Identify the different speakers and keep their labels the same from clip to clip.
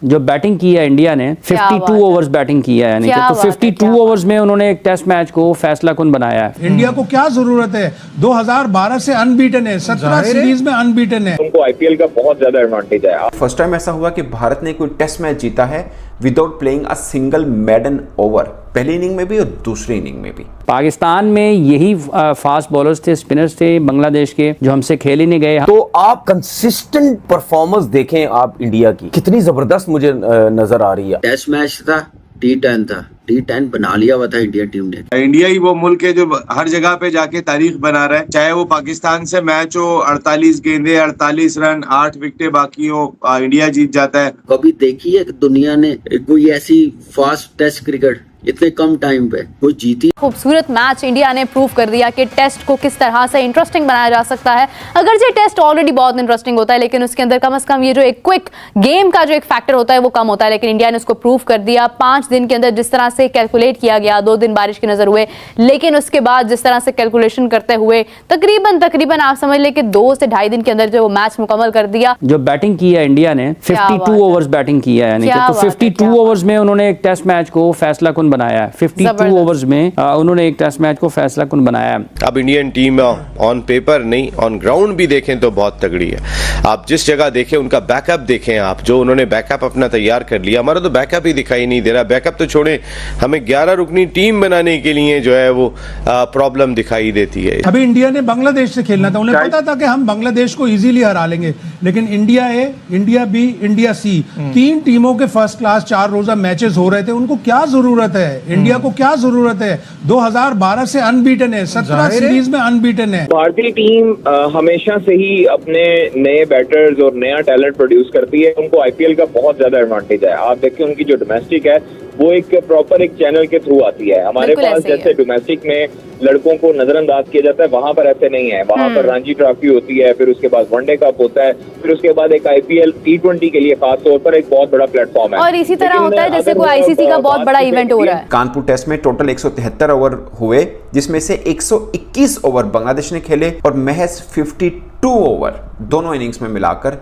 Speaker 1: जो बैटिंग की है इंडिया ने 52 ओवर्स बैटिंग किया है, यानी कि तो 52 ओवर्स में उन्होंने एक टेस्ट मैच को फैसला कुन बनाया है।
Speaker 2: इंडिया को क्या जरूरत है? 2012 से अनबीटन है, 17 सीरीज में अनबीटन है।
Speaker 3: उनको आईपीएल का बहुत ज्यादा एडवांटेज है।
Speaker 4: फर्स्ट टाइम ऐसा हुआ कि भारत ने कोई टेस्ट मैच जीता है without playing a single maiden over, पहली इनिंग में भी और दूसरी इनिंग में भी।
Speaker 1: पाकिस्तान में यही फास्ट बॉलर्स थे, स्पिनर्स थे बांग्लादेश के, जो हमसे खेल ही नहीं गए।
Speaker 5: तो आप कंसिस्टेंट परफॉर्मेंस देखें आप इंडिया की कितनी जबरदस्त मुझे नजर आ रही है।
Speaker 6: टेस्ट मैच था, T10 था, T10 बना लिया हुआ था इंडियन टीम ने।
Speaker 7: इंडिया ही वो मुल्क है जो हर जगह पे जाके तारीख बना रहा है, चाहे वो पाकिस्तान से मैच हो, 48 गेंदे 48 रन 8 विकेटें बाकी हो, इंडिया जीत जाता है।
Speaker 6: कभी देखी है कि दुनिया ने कोई ऐसी फास्ट टेस्ट क्रिकेट इतने कम टाइम पे कोई जीती?
Speaker 8: खूबसूरत मैच इंडिया ने प्रूव कर दिया कि टेस्ट को किस तरह से इंटरेस्टिंग बनाया जा सकता है। अगर ये टेस्ट ऑलरेडी बहुत इंटरेस्टिंग होता है, लेकिन उसके अंदर कम से कम ये जो एक क्विक गेम का जो एक फैक्टर होता है वो कम होता है, लेकिन इंडिया ने उसको प्रूव कर दिया। 5 दिन के अंदर जिस तरह से कैलकुलेट किया गया, 2 दिन बारिश की नजर हुए, लेकिन उसके बाद जिस तरह से कैलकुलेशन करते हुए तकरीबन आप समझ ले कि 2 से 2.5 दिन के अंदर जो मैच मुकम्मल कर दिया।
Speaker 1: जो बैटिंग की है इंडिया ने 52 ओवर्स बैटिंग किया है, यानी कि तो 52 ओवर्स में उन्होंने एक टेस्ट मैच को फैसला कुन बनाया है। 52 ओवर्स में उन्होंने एक टेस्ट मैच को फैसला कुन बनाया है।
Speaker 9: अब इंडियन टीम ऑन पेपर नहीं, ऑन ग्राउंड भी देखें तो बहुत तगड़ी है। आप जिस जगह देखें उनका बैकअप देखें, आप जो उन्होंने बैकअप अपना तैयार कर लिया। हमारा तो बैकअप ही दिखाई नहीं दे रहा। बैकअप तो छोड़े, हमें 11 रुकनी टीम बनाने के लिए जो है वो प्रॉब्लम दिखाई देती है।
Speaker 2: अभी इंडिया ने बांग्लादेश से खेलना था, उन्हें पता था कि हम बांग्लादेश को इजीली हरा लेंगे, लेकिन इंडिया ए, इंडिया बी, इंडिया सी, 3 टीमों के फर्स्ट क्लास 4 रोजा मैचेस हो रहे थे। उनको क्या जरूरत है? इंडिया को क्या जरूरत है? 2012 से अनबीटन है, 17 सीरीज में अनबीटन है।
Speaker 3: भारतीय टीम हमेशा से ही अपने नए बैटर्स और नया टैलेंट प्रोड्यूस करती है। उनको आईपीएल का बहुत ज्यादा एडवांटेज है। आप देखिए उनकी जो डोमेस्टिक है वो एक प्रॉपर एक चैनल के थ्रू आती है। हमारे पास जैसे डोमेस्टिक में लड़कों को नजरअंदाज किया जाता है, वहां पर ऐसे नहीं है। वहां पर रणजी ट्रॉफी होती है, फिर उसके बाद वनडे कप होता है, फिर उसके बाद एक आईपीएल T20 के लिए खास तौर पर एक बहुत बड़ा प्लेटफॉर्म है।
Speaker 8: और इसी तरह होता है जैसे कोई आईसीसी का बहुत बड़ा इवेंट हो रहा है।
Speaker 4: कानपुर टेस्ट में टोटल 173 ओवर हुए, जिसमें से 121 ओवर बांग्लादेश ने खेले और महज 52 ओवर दोनों इनिंग्स में मिलाकर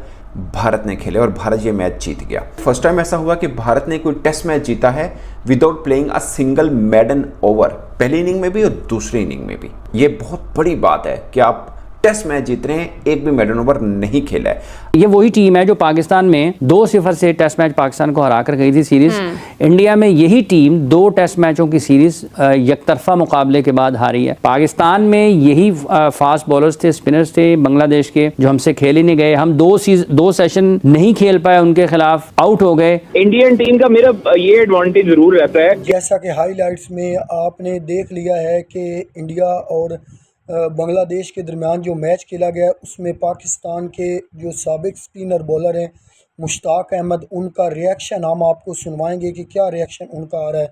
Speaker 4: भारत ने खेले और भारत ये मैच जीत गया। फर्स्ट टाइम ऐसा हुआ कि भारत ने कोई टेस्ट मैच जीता है without playing a single maiden over, पहली इनिंग में भी और दूसरी इनिंग में भी। ये बहुत बड़ी बात है कि आप टेस्ट मैच जीत रहे हैं, एक भी मेडन ओवर नहीं खेला है।
Speaker 1: ये वही टीम है जो पाकिस्तान में 2-0 से टेस्ट मैच पाकिस्तान को हरा कर गई थी सीरीज। इंडिया में यही टीम 2 टेस्ट मैचों की सीरीज यकतरफा मुकाबले के बाद हारी है। पाकिस्तान में यही फास्ट बॉलर्स थे, स्पिनर्स थे बांग्लादेश के, जो हमसे खेल ही नहीं गए। हम 2 सेशन नहीं खेल पाए, उनके खिलाफ आउट हो गए।
Speaker 3: इंडियन टीम का मेरा ये एडवांटेज जरूर रहता है,
Speaker 10: जैसा कि हाईलाइट्स में आपने देख लिया है कि इंडिया और बांग्लादेश के दरमियान जो मैच खेला गया उसमें पाकिस्तान के जो साबिक स्पिनर बॉलर हैं मुश्ताक अहमद, उनका रिएक्शन हम आपको सुनवाएंगे कि क्या रिएक्शन उनका आ रहा है।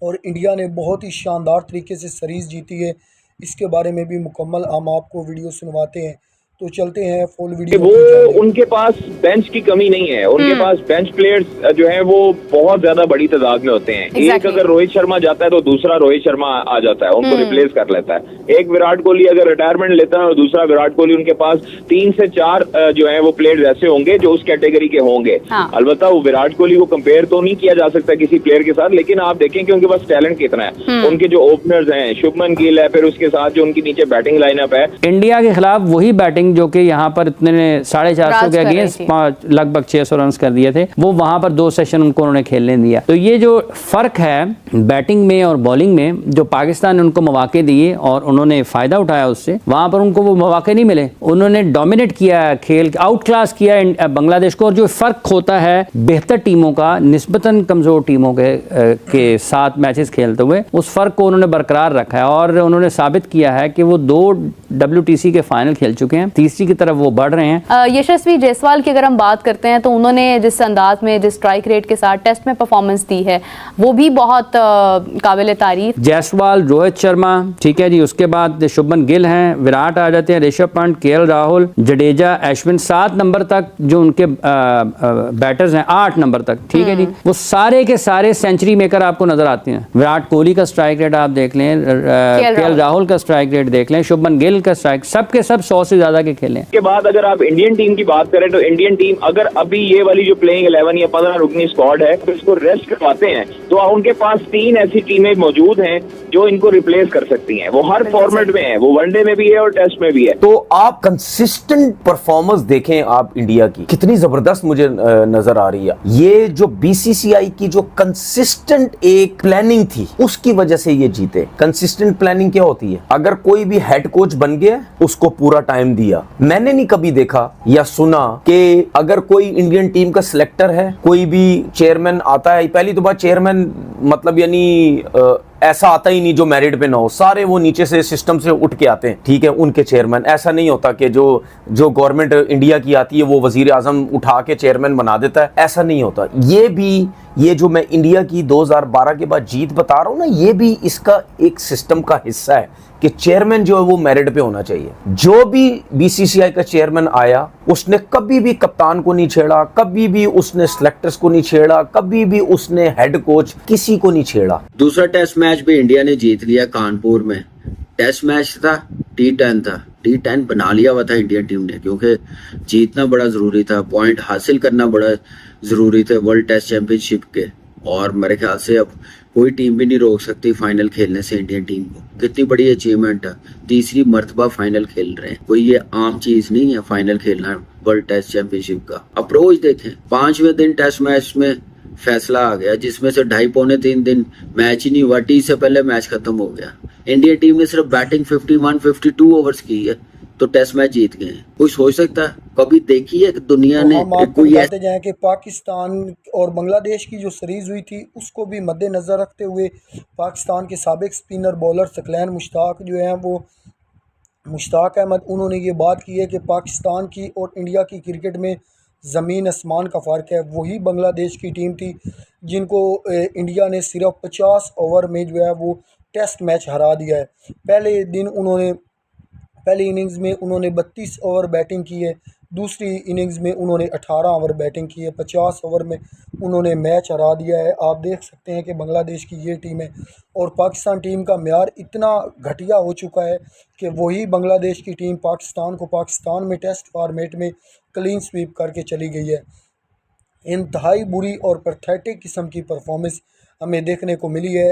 Speaker 10: और इंडिया ने बहुत ही शानदार तरीके से सीरीज़ जीती है, इसके बारे में भी मुकम्मल हम आपको वीडियो सुनवाते हैं। तो चलते हैं फुल वीडियो।
Speaker 3: वो उनके पास बेंच की कमी नहीं है, उनके पास बेंच प्लेयर्स जो है वो बहुत ज्यादा बड़ी तादाद में होते हैं। एक अगर रोहित शर्मा जाता है तो दूसरा रोहित शर्मा आ जाता है, उनको रिप्लेस कर लेता है। एक विराट कोहली अगर रिटायरमेंट लेता है और दूसरा विराट कोहली, उनके पास 3 से 4 जो है वो प्लेयर्स ऐसे होंगे जो उस कैटेगरी के होंगे। अलबत्ता वो विराट कोहली को कंपेयर तो नहीं किया जा सकता किसी प्लेयर के साथ, लेकिन आप देखें कि उनके पास टैलेंट कितना है। उनके जो ओपनर्स हैं, शुभमन गिल है, फिर उसके साथ जो उनके नीचे बैटिंग लाइनअप है।
Speaker 1: इंडिया के खिलाफ वही बैटिंग जो कि यहाँ पर इतने 450 के अगेंस्ट लगभग 600 रन कर दिए थे, वो वहां पर 2 सेशन उनको उन्होंने खेलने दिया। तो ये जो फर्क है बैटिंग में और बॉलिंग में, जो पाकिस्तान ने उनको मौके दिए और उन्होंने फायदा उठाया उससे, वहां पर उनको वो मौके नहीं मिले। उन्होंने डोमिनेट किया खेल, आउट क्लास किया बांग्लादेश को। और जो फर्क होता है बेहतर टीमों का निस्बतन कमजोर टीमों के साथ मैचेस खेलते हुए, उस फर्क को उन्होंने बरकरार रखा है और उन्होंने साबित किया है कि वो 2 WTC के फाइनल खेल चुके हैं, तीसरी की तरफ वो बढ़ रहे हैं।
Speaker 8: यशस्वी जायसवाल की अगर हम बात करते हैं तो उन्होंने जिस अंदाज में, जिस स्ट्राइक रेट के साथ टेस्ट में परफॉर्मेंस दी है वो भी बहुत काबिल तारीफ।
Speaker 1: जायसवाल, रोहित शर्मा, ठीक है जी, उसके बाद शुभमन गिल हैं, विराट आ जाते हैं, ऋषभ पंत, KL राहुल, जडेजा, अश्विन, 7 नंबर तक जो उनके बैटर्स हैं, 8 नंबर तक, ठीक है जी, वो सारे के सारे सेंचुरी मेकर आपको नजर आते हैं। विराट कोहली का स्ट्राइक रेट आप देख लें, KL राहुल का स्ट्राइक रेट देख लें, शुभमन गिल का स्ट्राइक, सबके सब 100 से ज्यादा के खेले।
Speaker 3: के बाद अगर आप इंडियन टीम की बात करें तो इंडियन टीम अगर अभी ये वाली जो प्लेइंग 11 या 15 रुकनी स्क्वाड है तो इसको रेस्ट करवाते हैं तो उनके पास 3 ऐसी टीमें मौजूद हैं जो इनको रिप्लेस कर सकती हैं। वो हर फॉर्मेट में है, वो वनडे में भी है और टेस्ट में भी है।
Speaker 5: तो आप कंसिस्टेंट परफॉर्मेंस देखें आप इंडिया की कितनी जबरदस्त मुझे नजर आ रही है। ये जो बीसीसीआई की जो कंसिस्टेंट एक प्लानिंग थी उसकी वजह से ये जीते। कंसिस्टेंट प्लानिंग क्या होती है? अगर कोई भी हेड कोच बन गया उसको पूरा टाइम दिया। मैंने नहीं कभी देखा या सुना कि अगर कोई इंडियन टीम का सिलेक्टर है, कोई भी चेयरमैन आता है, पहली तो बात चेयरमैन मतलब यानी ऐसा आता ही नहीं जो मेरिट पे ना हो, सारे वो नीचे से सिस्टम से उठ के आते हैं, ठीक है, उनके चेयरमैन। ऐसा नहीं होता कि जो गवर्नमेंट इंडिया की आती है वो वजीर आजम उठा के चेयरमैन बना देता है, ऐसा नहीं होता। ये जो मैं इंडिया की 2012 के बाद जीत बता रहा हूँ ना, ये भी इसका एक सिस्टम का हिस्सा है कि चेयरमैन जो है वो मेरिट पे होना चाहिए। जो भी बीसीसीआई का चेयरमैन आया उसने कभी भी कप्तान को नहीं छेड़ा, कभी भी उसने सिलेक्टर्स को नहीं छेड़ा, कभी भी उसने हेड कोच किसी को नहीं छेड़ा।
Speaker 6: दूसरा टेस्ट मैच भी इंडिया ने जीत लिया कानपुर में। टेस्ट मैच था, T10 था, T10 बना लिया हुआ था इंडियन टीम ने, क्योंकि जीतना बड़ा जरूरी था, पॉइंट हासिल करना बड़ा जरूरी था वर्ल्ड टेस्ट चैंपियनशिप के। और मेरे ख्याल से अब कोई टीम भी नहीं रोक सकती फाइनल खेलने से इंडियन टीम को। कितनी बड़ी अचीवमेंट है, तीसरी मर्तबा फाइनल खेल रहे हैं। कोई ये आम चीज नहीं है फाइनल खेलना वर्ल्ड टेस्ट चैंपियनशिप का। अप्रोच देखें, 5वें दिन टेस्ट मैच में फैसला आ गया, जिसमें से 2.5-3 दिन मैच ही नहीं हुआ, टी से पहले मैच खत्म हो गया। इंडियन टीम ने सिर्फ बैटिंग 51-52 ओवर्स की है तो टेस्ट मैच जीत गए। कोई सोच सकता है? कभी देखी है कि दुनिया ने
Speaker 10: कोई बताते जाए कि पाकिस्तान और बांग्लादेश की जो सीरीज हुई थी उसको भी मद्देनजर रखते हुए पाकिस्तान के साबिक स्पिनर बॉलर सकलैन मुश्ताक जो है वो मुश्ताक अहमद, उन्होंने ये बात की है कि पाकिस्तान की और इंडिया की क्रिकेट में ज़मीन आसमान का फ़र्क है। वही बांग्लादेश की टीम थी जिनको इंडिया ने सिर्फ 50 ओवर में जो है वो टेस्ट मैच हरा दिया है। पहली इनिंग्स में उन्होंने 32 ओवर बैटिंग की है, दूसरी इनिंग्स में उन्होंने 18 ओवर बैटिंग की है, 50 ओवर में उन्होंने मैच हरा दिया है। आप देख सकते हैं कि बांग्लादेश की ये टीम है और पाकिस्तान टीम का म्यार इतना घटिया हो चुका है कि वही बांग्लादेश की टीम पाकिस्तान में टेस्ट फॉर्मेट में क्लीन स्वीप करके चली गई है। इंतहाई बुरी और पैथेटिक किस्म की परफॉर्मेंस हमें देखने को मिली है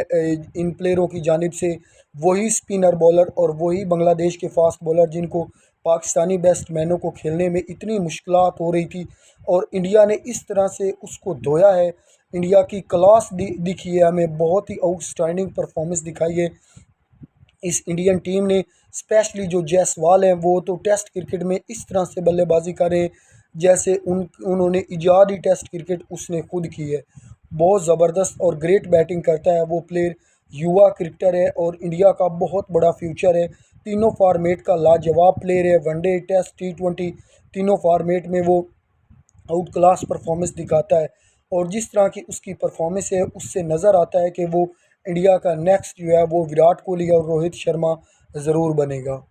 Speaker 10: इन प्लेयरों की जानिब से। वही स्पिनर बॉलर और वही बांग्लादेश के फास्ट बॉलर जिनको पाकिस्तानी बैट्समैनों को खेलने में इतनी मुश्किलात हो रही थी और इंडिया ने इस तरह से उसको धोया है। इंडिया की क्लास दिखी है, हमें बहुत ही आउटस्टैंडिंग परफॉर्मेंस दिखाई है इस इंडियन टीम ने। स्पेशली जो जायसवाल हैं वो तो टेस्ट क्रिकेट में इस तरह से बल्लेबाजी कर रहे हैं जैसे उन्होंने ईजाद ही टेस्ट क्रिकेट उसने खुद की है। बहुत ज़बरदस्त और ग्रेट बैटिंग करता है वो प्लेयर, युवा क्रिकेटर है और इंडिया का बहुत बड़ा फ्यूचर है। तीनों फॉर्मेट का लाजवाब प्लेयर है, वनडे, टेस्ट, T20 तीनों फॉर्मेट में वो आउट क्लास परफॉर्मेंस दिखाता है और जिस तरह की उसकी परफॉर्मेंस है उससे नज़र आता है कि वो इंडिया का नेक्स्ट जो है वो विराट कोहली और रोहित शर्मा ज़रूर बनेगा।